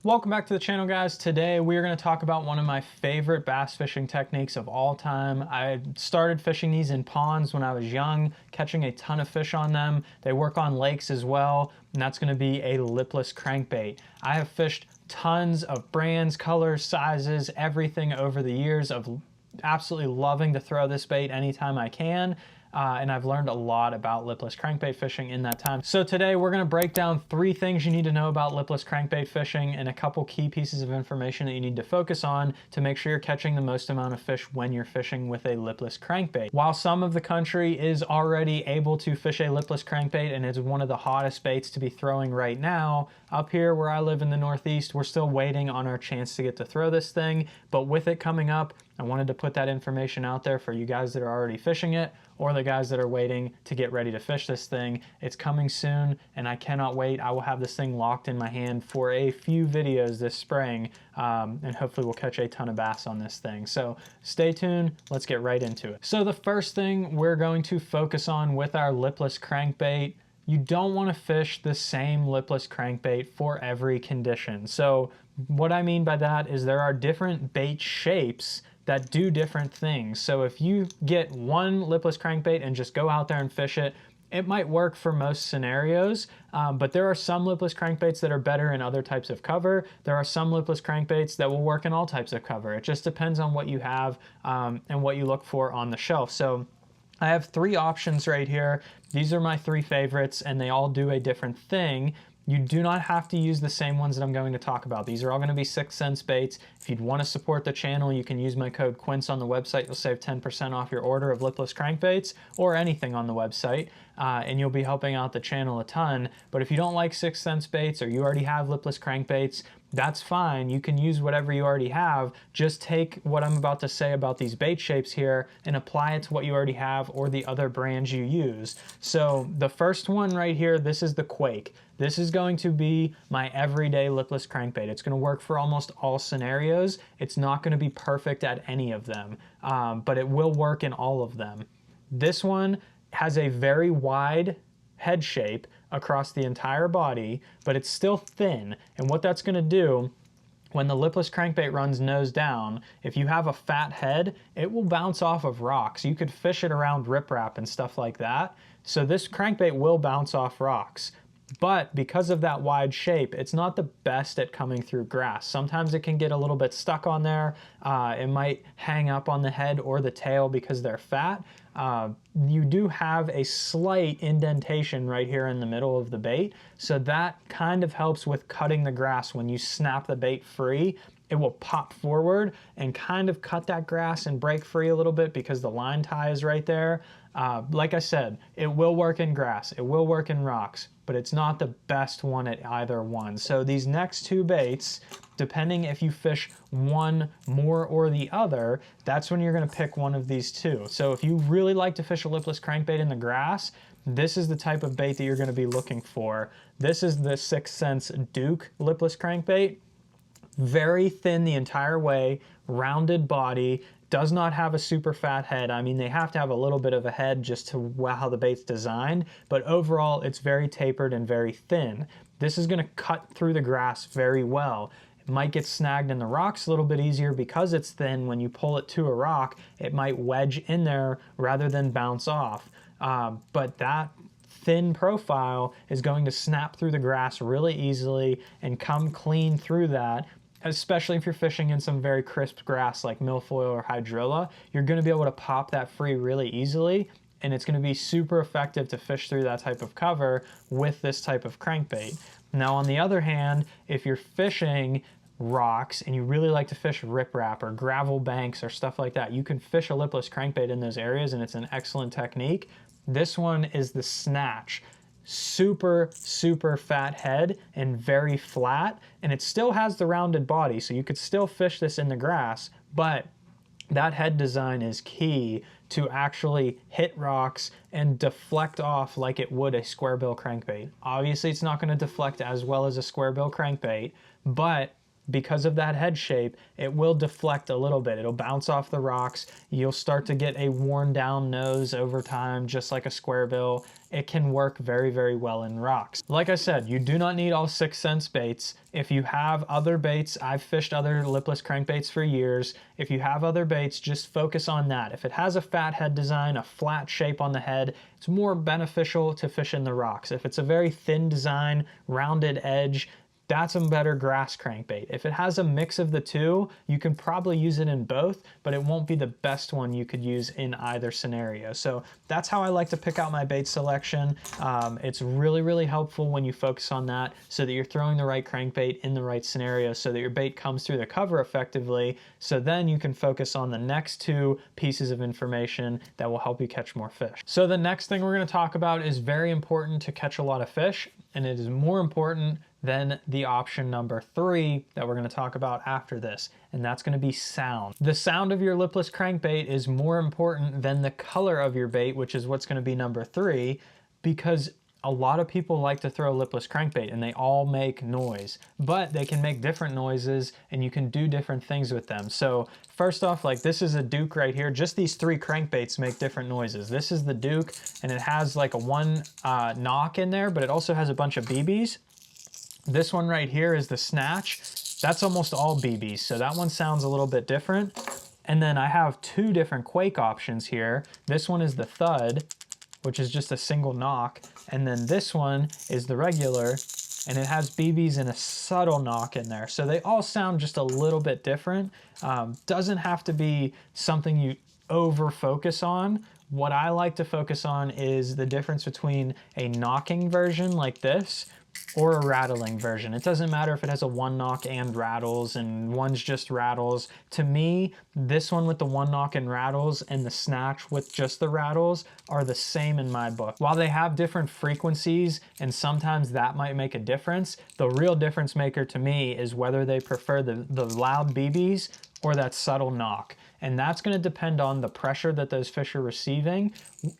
Welcome back to the channel, guys. Today we are going to talk about one of my favorite bass fishing techniques of all time. I started fishing these in ponds when I was young, catching a ton of fish on them. They work on lakes as well, and that's going to be a lipless crankbait. I have fished tons of brands, colors, sizes, everything over the years of absolutely loving to throw this bait anytime I can. And I've learned a lot about lipless crankbait fishing in that time. So today we're going to break down 3 things you need to know about lipless crankbait fishing and a couple key pieces of information that you need to focus on to make sure you're catching the most amount of fish when you're fishing with a lipless crankbait. While some of the country is already able to fish a lipless crankbait and it's one of the hottest baits to be throwing right now, up here where I live in the Northeast, we're still waiting on our chance to get to throw this thing. But with it coming up, I wanted to put that information out there for you guys that are already fishing it or the guys that are waiting to get ready to fish this thing. It's coming soon and I cannot wait. I will have this thing locked in my hand for a few videos this spring, and hopefully we'll catch a ton of bass on this thing. So stay tuned, let's get right into it. So the first thing we're going to focus on with our lipless crankbait, you don't want to fish the same lipless crankbait for every condition. So what I mean by that is there are different bait shapes that do different things. So if you get one lipless crankbait and just go out there and fish it, it might work for most scenarios, but there are some lipless crankbaits that are better in other types of cover. There are some lipless crankbaits that will work in all types of cover. It just depends on what you have and what you look for on the shelf. So I have 3 options right here. These are my 3 favorites and they all do a different thing. You do not have to use the same ones that I'm going to talk about. These are all going to be 6th Sense baits. If you'd want to support the channel, you can use my code Quince on the website. You'll save 10% off your order of lipless crankbaits or anything on the website, and you'll be helping out the channel a ton. But if you don't like 6th Sense baits or you already have lipless crankbaits, that's fine. You can use whatever you already have. Just take what I'm about to say about these bait shapes here and apply it to what you already have or the other brands you use. So the first one right here, this is the Quake. This is going to be my everyday lipless crankbait. It's going to work for almost all scenarios. It's not going to be perfect at any of them, but it will work in all of them. This one has a very wide head shape across the entire body, but it's still thin. And what that's going to do, when the lipless crankbait runs nose down, if you have a fat head, it will bounce off of rocks. You could fish it around riprap and stuff like that. So this crankbait will bounce off rocks. But because of that wide shape, it's not the best at coming through grass. Sometimes it can get a little bit stuck on there. It might hang up on the head or the tail because they're fat. You do have a slight indentation right here in the middle of the bait. So that kind of helps with cutting the grass. When you snap the bait free, it will pop forward and kind of cut that grass and break free a little bit because the line tie is right there. Like I said, it will work in grass, it will work in rocks, but it's not the best one at either one. So these next 2 baits, depending if you fish one more or the other, that's when you're going to pick one of these 2. So if you really like to fish a lipless crankbait in the grass, this is the type of bait that you're going to be looking for. This is the 6th Sense Duke lipless crankbait. Very thin the entire way, rounded body, does not have a super fat head. I mean, they have to have a little bit of a head just to how the bait's designed, but overall it's very tapered and very thin. This is going to cut through the grass very well. It might get snagged in the rocks a little bit easier because it's thin. When you pull it to a rock, it might wedge in there rather than bounce off. But that thin profile is going to snap through the grass really easily and come clean through that. Especially if you're fishing in some very crisp grass like milfoil or hydrilla, you're going to be able to pop that free really easily, and it's going to be super effective to fish through that type of cover with this type of crankbait. Now on the other hand, if you're fishing rocks and you really like to fish riprap or gravel banks or stuff like that, you can fish a lipless crankbait in those areas and it's an excellent technique. This one is the Snatch. Super fat head and very flat, and it still has the rounded body, so you could still fish this in the grass, but that head design is key to actually hit rocks and deflect off like it would a square bill crankbait. Obviously it's not going to deflect as well as a square bill crankbait, but because of that head shape, it will deflect a little bit. It'll bounce off the rocks. You'll start to get a worn down nose over time, just like a square bill. It can work very, very well in rocks. Like I said, you do not need all 6 cents baits. If you have other baits, I've fished other lipless crankbaits for years. If you have other baits, just focus on that. If it has a fat head design, a flat shape on the head, it's more beneficial to fish in the rocks. If it's a very thin design, rounded edge, that's a better grass crankbait. If it has a mix of the two, you can probably use it in both, but it won't be the best one you could use in either scenario. So that's how I like to pick out my bait selection. It's really, really helpful when you focus on that so that you're throwing the right crankbait in the right scenario so that your bait comes through the cover effectively. So then you can focus on the next 2 pieces of information that will help you catch more fish. So the next thing we're going to talk about is very important to catch a lot of fish, and it is more important than the option number 3 that we're going to talk about after this, and that's going to be sound. The sound of your lipless crankbait is more important than the color of your bait, which is what's going to be number 3, because a lot of people like to throw lipless crankbait and they all make noise, but they can make different noises and you can do different things with them. So first off, like this is a Duke right here. Just these 3 crankbaits make different noises. This is the Duke, and it has like a 1 knock in there, but it also has a bunch of BBs. This one right here is the Snatch. That's almost all BBs, so that one sounds a little bit different. And then I have 2 different Quake options here. This one is the Thud, which is just a single knock, and then this one is the regular, and it has BBs and a subtle knock in there. So they all sound just a little bit different. Doesn't have to be something you over focus on. What I like to focus on is the difference between a knocking version like this or a rattling version. It doesn't matter if it has a 1 knock and rattles and one's just rattles. To me, this one with the 1 knock and rattles and the Snatch with just the rattles are the same in my book. While they have different frequencies and sometimes that might make a difference, the real difference maker to me is whether they prefer the loud BBs or that subtle knock. And that's going to depend on the pressure that those fish are receiving.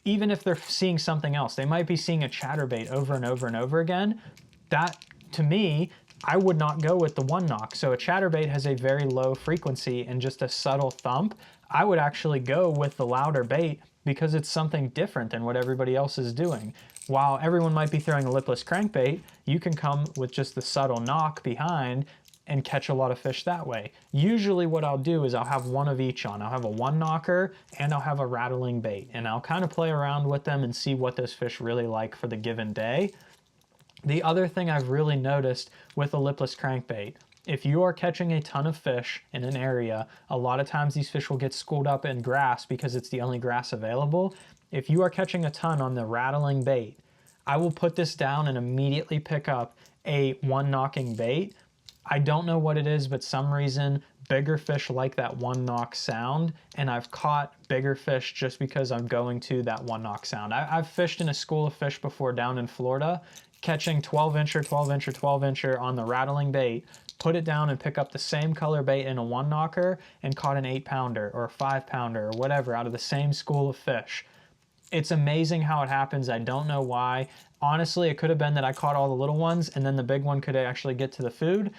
Even if they're seeing something else, they might be seeing a chatterbait over and over and over again. That, to me, I would not go with the 1 knock. So a chatterbait has a very low frequency and just a subtle thump. I would actually go with the louder bait because it's something different than what everybody else is doing. While everyone might be throwing a lipless crankbait, you can come with just the subtle knock behind and catch a lot of fish that way. Usually what I'll do is I'll have one of each on. I'll have a 1 knocker and I'll have a rattling bait, and I'll kind of play around with them and see what those fish really like for the given day. The other thing I've really noticed with a lipless crankbait, if you are catching a ton of fish in an area, a lot of times these fish will get schooled up in grass because it's the only grass available. If you are catching a ton on the rattling bait, I will put this down and immediately pick up a 1 knocking bait. I don't know what it is, but some reason bigger fish like that 1 knock sound, and I've caught bigger fish just because I'm going to that 1 knock sound. I've fished in a school of fish before down in Florida, catching 12-incher, 12-incher, 12-incher on the rattling bait, put it down and pick up the same color bait in a 1 knocker and caught an 8-pounder or a 5-pounder or whatever out of the same school of fish. It's amazing how it happens. I don't know why. Honestly, it could have been that I caught all the little ones and then the big one could actually get to the food.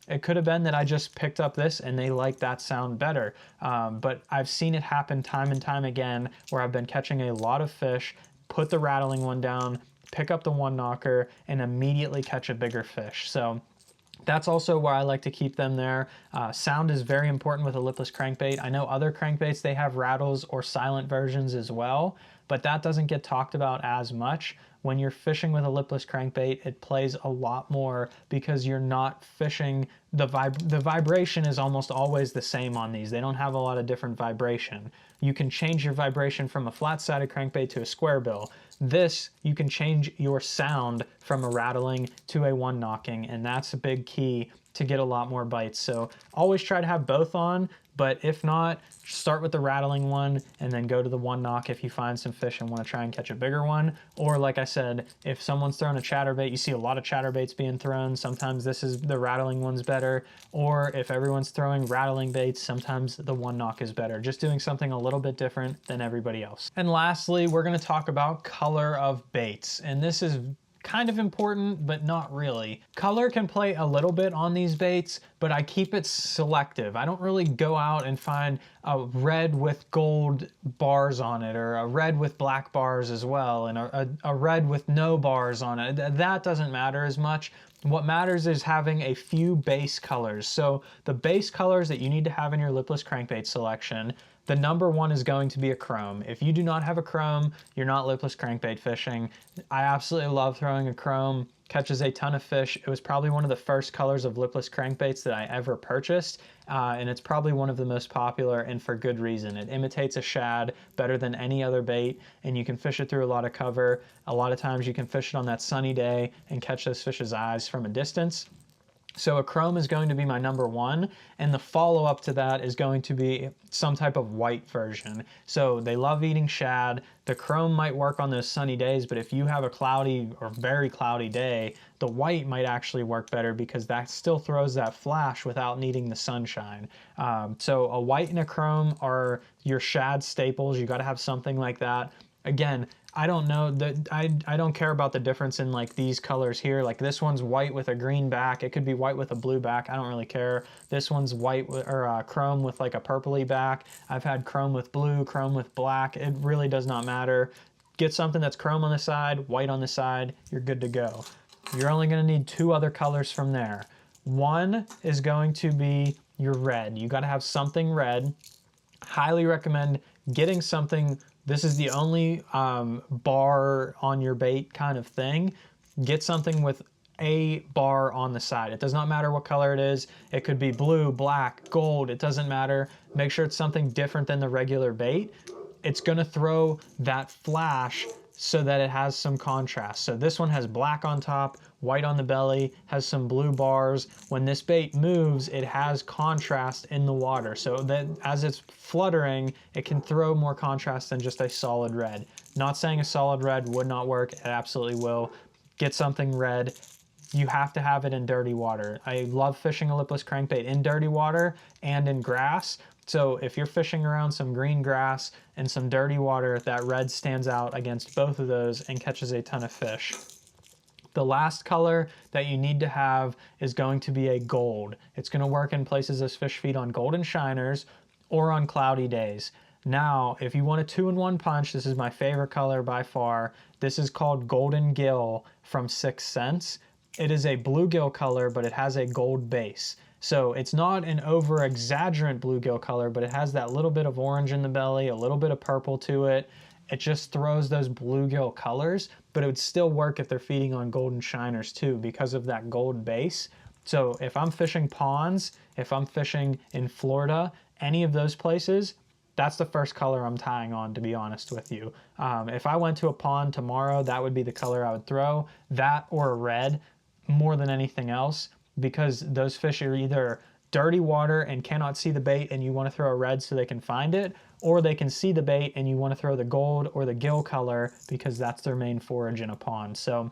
It could have been that I just picked up this and they like that sound better. But I've seen it happen time and time again where I've been catching a lot of fish, put the rattling one down, pick up the 1 knocker, and immediately catch a bigger fish. So that's also why I like to keep them there. Sound is very important with a lipless crankbait. I know other crankbaits, they have rattles or silent versions as well, but that doesn't get talked about as much. When you're fishing with a lipless crankbait, it plays a lot more because you're not fishing, the vibration is almost always the same on these. They don't have a lot of different vibration. You can change your vibration from a flat-sided crankbait to a square bill. This, you can change your sound from a rattling to a 1 knocking, and that's a big key to get a lot more bites. So always try to have both on, but if not, start with the rattling one and then go to the 1 knock if you find some fish and want to try and catch a bigger one. Or like I said, if someone's throwing a chatterbait, you see a lot of chatterbaits being thrown, sometimes this is the rattling one's better. Or if everyone's throwing rattling baits, sometimes the 1 knock is better. Just doing something a little bit different than everybody else. And lastly, we're going to talk about color of baits. And this is kind of important, but not really. Color can play a little bit on these baits, but I keep it selective. I don't really go out and find a red with gold bars on it, or a red with black bars as well, and a red with no bars on it. That doesn't matter as much. What matters is having a few base colors. So the base colors that you need to have in your lipless crankbait selection, the number one is going to be a chrome. If you do not have a chrome, you're not lipless crankbait fishing. I absolutely love throwing a chrome, catches a ton of fish. It was probably one of the first colors of lipless crankbaits that I ever purchased, and it's probably one of the most popular, and for good reason. It imitates a shad better than any other bait, and you can fish it through a lot of cover. A lot of times you can fish it on that sunny day and catch those fish's eyes from a distance. So a chrome is going to be my number one, and the follow-up to that is going to be some type of white version. So they love eating shad. The chrome might work on those sunny days, but if you have a cloudy or very cloudy day, the white might actually work better because that still throws that flash without needing the sunshine. So a white and a chrome are your shad staples. You got to have something like that. Again, I don't know that I don't care about the difference in like these colors here. Like this one's white with a green back. It could be white with a blue back. I don't really care. This one's white or chrome with like a purpley back. I've had chrome with blue, chrome with black. It really does not matter. Get something that's chrome on the side, white on the side. You're good to go. You're only going to need two other colors from there. One is going to be your red. You got to have something red. Highly recommend getting something. This is the only bar on your bait kind of thing. Get something with a bar on the side. It does not matter what color it is. It could be blue, black, gold. It doesn't matter. Make sure it's something different than the regular bait. It's going to throw that flash so that it has some contrast. So this one has black on top, white on the belly, has some blue bars. When this bait moves, it has contrast in the water. So that as it's fluttering, it can throw more contrast than just a solid red. Not saying a solid red would not work, it absolutely will. Get something red. You have to have it in dirty water. I love fishing a lipless crankbait in dirty water and in grass. So if you're fishing around some green grass and some dirty water, that red stands out against both of those and catches a ton of fish. The last color that you need to have is going to be a gold. It's going to work in places as fish feed on golden shiners or on cloudy days. Now, if you want a 2-in-1 punch, this is my favorite color by far. This is called Golden Gill from 6 Cents. It is a bluegill color, but it has a gold base. So it's not an over-exaggerant bluegill color, but it has that little bit of orange in the belly, a little bit of purple to it. It just throws those bluegill colors, but it would still work if they're feeding on golden shiners too because of that gold base. So if I'm fishing ponds, if I'm fishing in Florida, any of those places, that's the first color I'm tying on, to be honest with you. If I went to a pond tomorrow, that would be the color I would throw. That or a red more than anything else, because those fish are either dirty water and cannot see the bait and you want to throw a red so they can find it, or they can see the bait and you want to throw the gold or the gill color because that's their main forage in a pond. So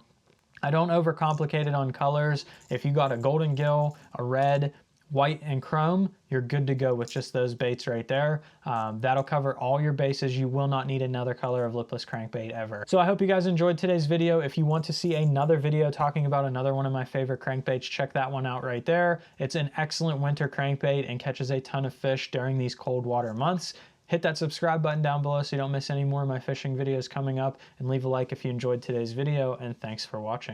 I don't overcomplicate it on colors. If you got a golden gill, a red, white, and chrome, you're good to go with just those baits right there. That'll cover all your bases. You will not need another color of lipless crankbait ever. So I hope you guys enjoyed today's video. If you want to see another video talking about another one of my favorite crankbaits, check that one out right there. It's an excellent winter crankbait and catches a ton of fish during these cold water months. Hit that subscribe button down below so you don't miss any more of my fishing videos coming up, and leave a like if you enjoyed today's video, and thanks for watching.